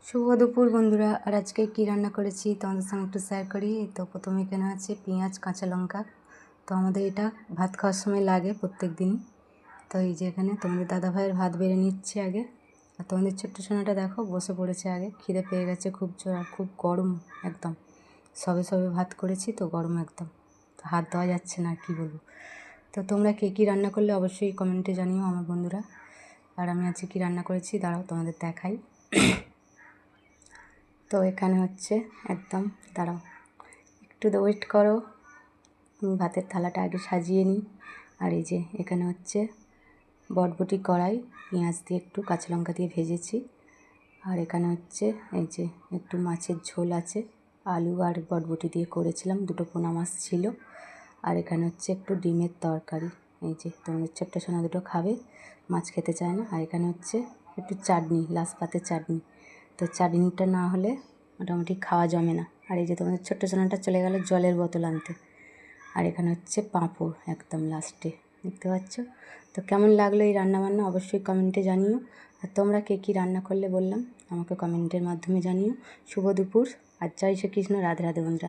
শুভ দুপুর বন্ধুরা। আর আজকে কী রান্না করেছি তোমাদের সঙ্গে একটু শেয়ার করি। তো প্রথমে এখানে আছে পেঁয়াজ, কাঁচা লঙ্কা। তো আমাদের এটা ভাত খাওয়ার সময় লাগে প্রত্যেক দিনই। তো এই যে এখানে তোমাদের দাদাভাইয়ের ভাত বেড়ে নিচ্ছে আগে। আর তোমাদের ছোট্ট সোনাটা দেখো বসে পড়েছে আগে, খিদে পেয়ে গেছে খুব জোর। আর খুব গরম একদম, সবে সবে ভাত করেছি তো গরম একদম, তো হাত দেওয়া যাচ্ছে না, আর কী বলবো। তো তোমরা কে কী রান্না করলে অবশ্যই কমেন্টে জানিও আমার বন্ধুরা। আর আমি আজকে কী রান্না করেছি দাঁড়াও তোমাদের দেখাই। তো এখানে হচ্ছে একদম, দাঁড়াও একটু ওয়েট করো, আমি ভাতের থালাটা আগে সাজিয়ে নিই। আর এই যে এখানে হচ্ছে বটবটি কড়াই, পেঁয়াজ দিয়ে একটু কাঁচা লঙ্কা দিয়ে ভেজেছি। আর এখানে হচ্ছে এই যে একটু মাছের ঝোল আছে, আলু আর বটবটি দিয়ে করেছিলাম, দুটো পোনা মাছ ছিল। আর এখানে হচ্ছে একটু ডিমের তরকারি। এই যে তোমাদের ছোট্ট সোনা দুটো খাবে, মাছ খেতে চায় না। আর এখানে হচ্ছে একটু চাটনি, লাশ পাতের চাটনি। তো চাটনিটা না হলে মোটামুটি খাওয়া জমে না। আর এই যে তোমাদের ছোট্ট সোনাটা চলে গেল জলের বোতল আনতে। আর এখানে হচ্ছে পাঁপড় একদম লাস্টে, দেখতে পাচ্ছ। তো কেমন লাগলো এই রান্নাবান্না অবশ্যই কমেন্টে জানিও। আর তোমরা কে কী রান্না করলে বললাম আমাকে কমেন্টের মাধ্যমে জানিও। শুভ দুপুর আর জয় শ্রীকৃষ্ণ, রাধে রাধে বন্ধুরা।